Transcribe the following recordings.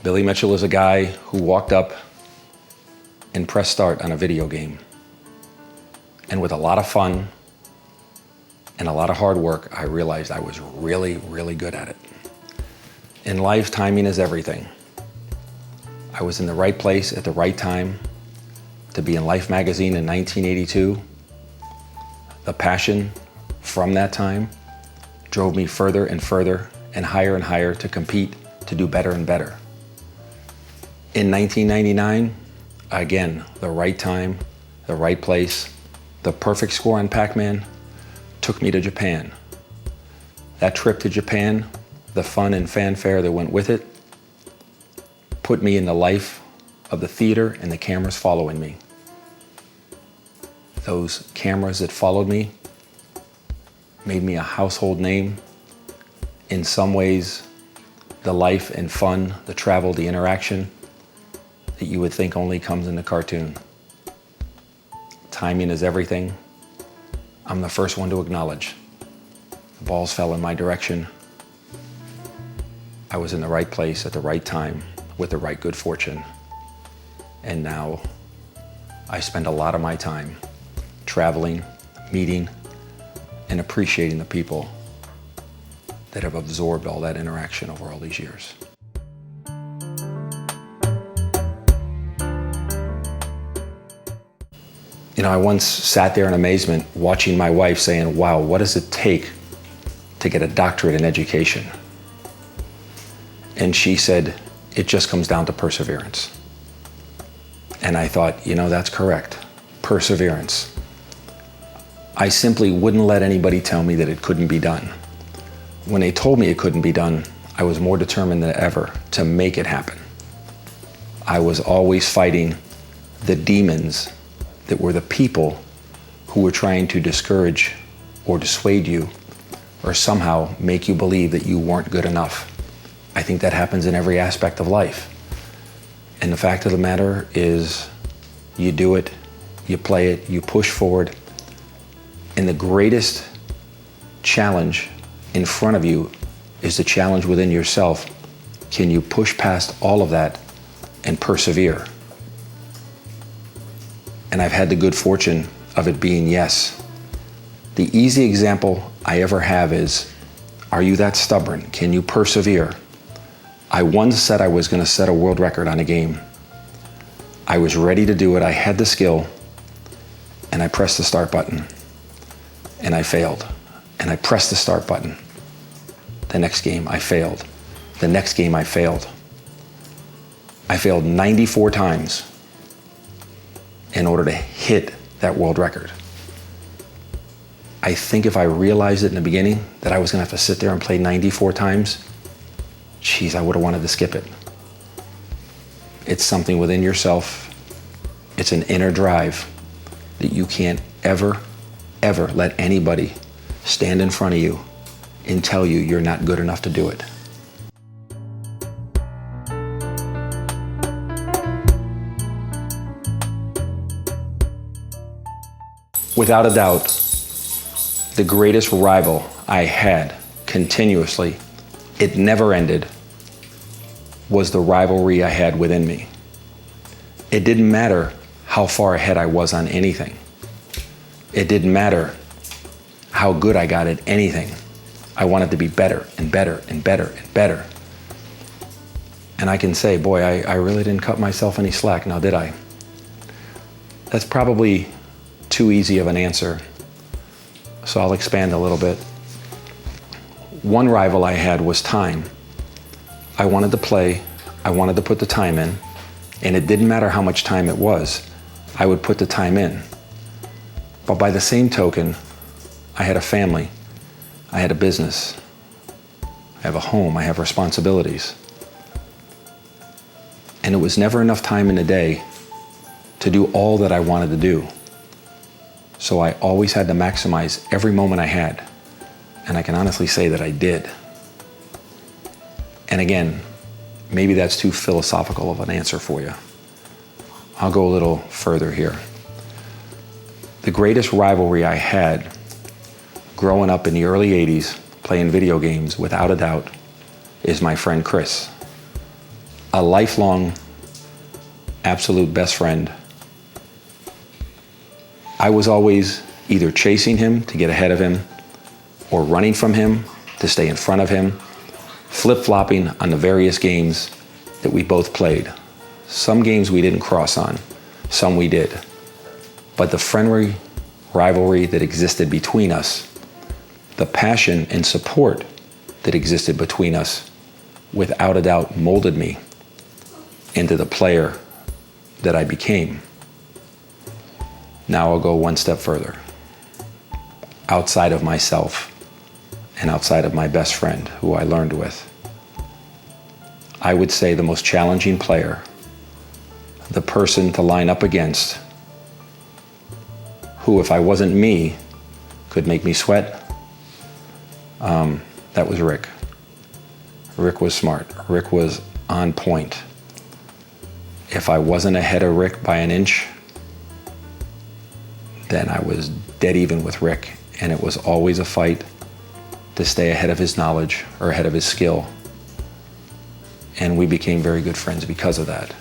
Billy Mitchell is a guy who walked up and pressed start on a video game. And with a lot of fun and a lot of hard work, I realized I was really, really good at it. In life, timing is everything. I was in the right place at the right time to be in Life magazine in 1982. The passion from that time drove me further and further and higher to compete, to do better and better. In 1999, again, the right time, the right place, the perfect score on Pac-Man took me to Japan. That trip to Japan, the fun and fanfare that went with it, put me in the life of the theater and the cameras following me. Those cameras that followed me made me a household name. In some ways, the life and fun, the travel, the interaction that you would think only comes in the cartoon. Timing is everything. I'm the first one to acknowledge. The balls fell in my direction. I was in the right place at the right time with the right good fortune. And now I spend a lot of my time traveling, meeting, and appreciating the people that have absorbed all that interaction over all these years. You know, I once sat there in amazement watching my wife saying, wow, what does it take to get a doctorate in education? And she said, it just comes down to perseverance. And I thought, you know, that's correct. Perseverance. I simply wouldn't let anybody tell me that it couldn't be done. When they told me it couldn't be done, I was more determined than ever to make it happen. I was always fighting the demons that were the people who were trying to discourage or dissuade you or somehow make you believe that you weren't good enough. I think that happens in every aspect of life. And the fact of the matter is, you do it, you play it, you push forward. And the greatest challenge in front of you is the challenge within yourself. Can you push past all of that and persevere? And I've had the good fortune of it being yes. The easy example I ever have is, are you that stubborn? Can you persevere? I once said I was going to set a world record on a game. I was ready to do it. I had the skill, and I pressed the start button, and I failed. And I pressed the start button. The next game, I failed. The next game, I failed. I failed 94 times in order to hit that world record. I think if I realized it in the beginning that I was going to have to sit there and play 94 times, geez, I would have wanted to skip it. It's something within yourself. It's an inner drive that you can't ever let anybody stand in front of you and tell you you're not good enough to do it. Without a doubt, the greatest rival I had continuously, it never ended, was the rivalry I had within me. It didn't matter how far ahead I was on anything. It didn't matter how good I got at anything. I wanted to be better and better and better and better. And I can say, boy, I really didn't cut myself any slack, now did I? That's probably too easy of an answer, so I'll expand a little bit. One rival I had was time. I wanted to play, I wanted to put the time in, and it didn't matter how much time it was, I would put the time in. But by the same token, I had a family, I had a business, I have a home, I have responsibilities. And it was never enough time in the day to do all that I wanted to do. So I always had to maximize every moment I had. And I can honestly say that I did. And again, maybe that's too philosophical of an answer for you. I'll go a little further here. The greatest rivalry I had growing up in the early 80s, playing video games, without a doubt, is my friend Chris. a lifelong, absolute best friend. I was always either chasing him to get ahead of him or running from him to stay in front of him, flip-flopping on the various games that we both played. Some games we didn't cross on, some we did. But the friendly rivalry that existed between us, the passion and support that existed between us, without a doubt molded me into the player that I became. Now I'll go one step further. Outside of myself and outside of my best friend, who I learned with, I would say the most challenging player, the person to line up against, who, if I wasn't me, could make me sweat, that was Rick. Rick was smart. Rick was on point. If I wasn't ahead of Rick by an inch, then I was dead even with Rick, and it was always a fight to stay ahead of his knowledge or ahead of his skill. And we became very good friends because of that.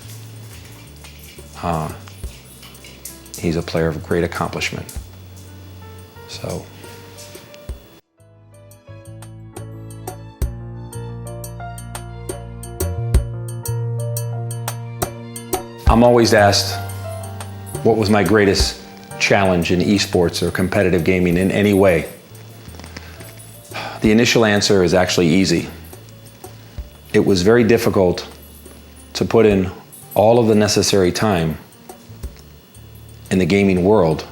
He's a player of great accomplishment. So. I'm always asked, what was my greatest challenge in eSports or competitive gaming in any way? The initial answer is actually easy. It was very difficult to put in all of the necessary time in the gaming world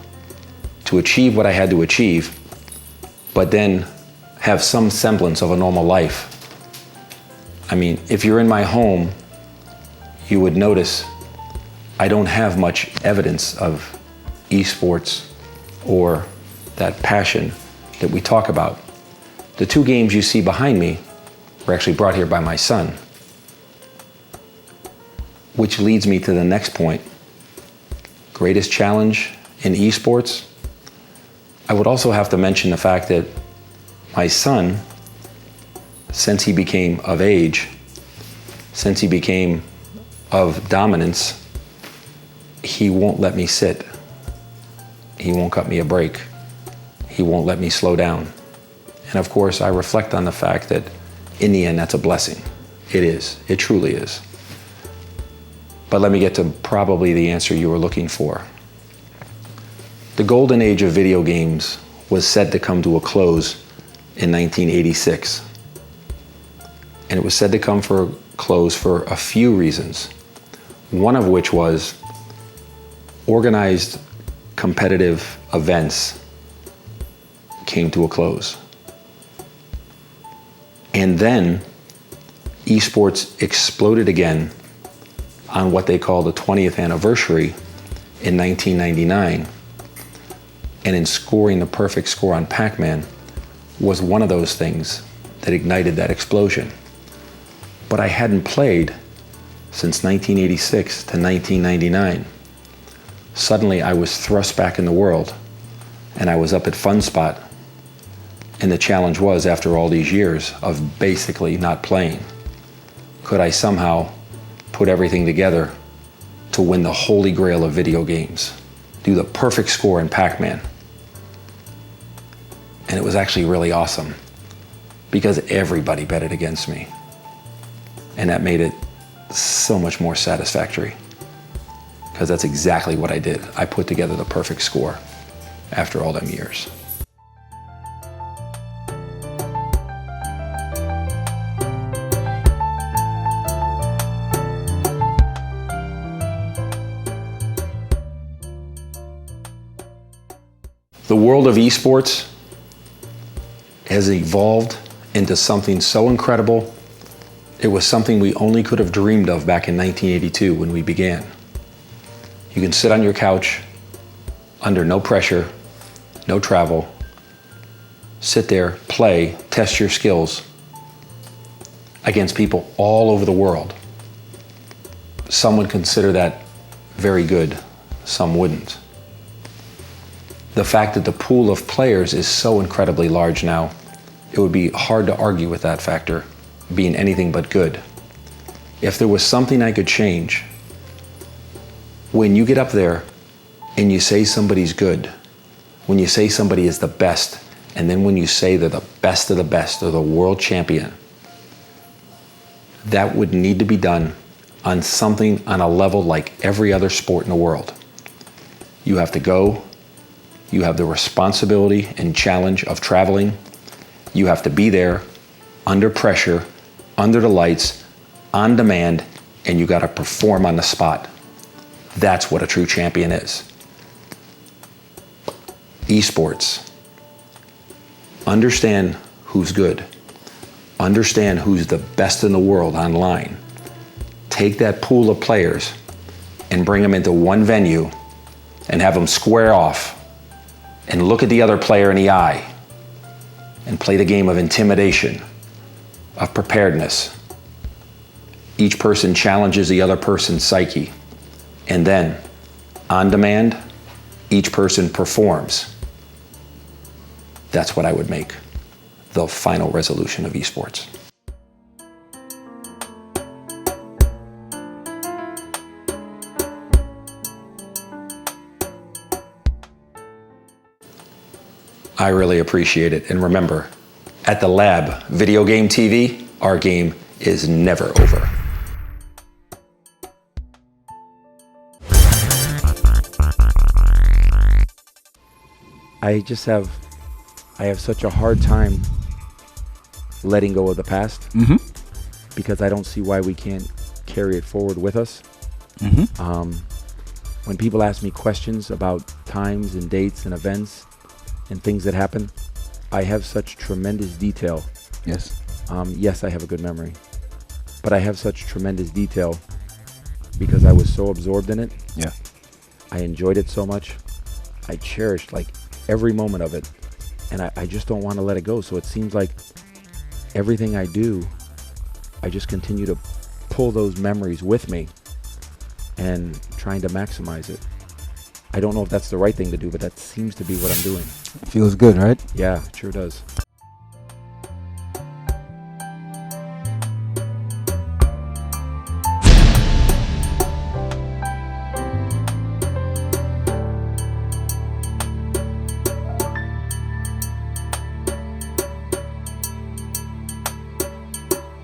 to achieve what I had to achieve, but then have some semblance of a normal life. I mean, if you're in my home, you would notice I don't have much evidence of eSports or that passion that we talk about. The two games you see behind me were actually brought here by my son, which leads me to the next point. Greatest challenge in eSports? I would also have to mention the fact that my son, since he became of age, since he became of dominance, he won't let me sit. He won't cut me a break. He won't let me slow down. And of course, I reflect on the fact that in the end, that's a blessing. It is. It truly is. But let me get to probably the answer you were looking for. The golden age of video games was said to come to a close in 1986. And it was said to come for a close for a few reasons. One of which was organized competitive events came to a close. And then eSports exploded again on what they call the 20th anniversary in 1999. And in scoring the perfect score on Pac-Man was one of those things that ignited that explosion. But I hadn't played since 1986 to 1999. Suddenly I was thrust back in the world, and I was up at Fun Spot. And the challenge was, after all these years of basically not playing, could I somehow put everything together to win the holy grail of video games, do the perfect score in Pac-Man? And it was actually really awesome because everybody betted against me. And that made it so much more satisfactory because that's exactly what I did. I put together the perfect score after all them years. The world of eSports has evolved into something so incredible. It was something we only could have dreamed of back in 1982 when we began. You can sit on your couch under no pressure, no travel, sit there, play, test your skills against people all over the world. Some would consider that very good, some wouldn't. The fact that the pool of players is so incredibly large now, it would be hard to argue with that factor being anything but good. if there was something I could change, when you get up there and you say somebody's good, when you say somebody is the best, and then when you say they're the best of the best, or the world champion, that would need to be done on something on a level like every other sport in the world. You have to go, you have the responsibility and challenge of traveling, you have to be there under pressure, under the lights, on demand, and you got to perform on the spot. That's what a true champion is. eSports. Understand who's good. Understand who's the best in the world online. Take that pool of players and bring them into one venue and have them square off and look at the other player in the eye and play the game of intimidation, of preparedness. Each person challenges the other person's psyche. And then, on demand, each person performs. That's what I would make the final resolution of eSports. I really appreciate it. And remember, at the Lab Video Game TV, our game is never over. I have such a hard time letting go of the past because I don't see why we can't carry it forward with us. When people ask me questions about times and dates and events and things that happen, I have such tremendous detail. Yes. Yes, I have a good memory, but I have such tremendous detail because I was so absorbed in it. Yeah. I enjoyed it so much. I cherished like every moment of it, and I just don't want to let it go. So it seems like everything I do, I just continue to pull those memories with me and trying to maximize it. I don't know if that's the right thing to do, but that seems to be what I'm doing. Feels good, right? Yeah, it sure does.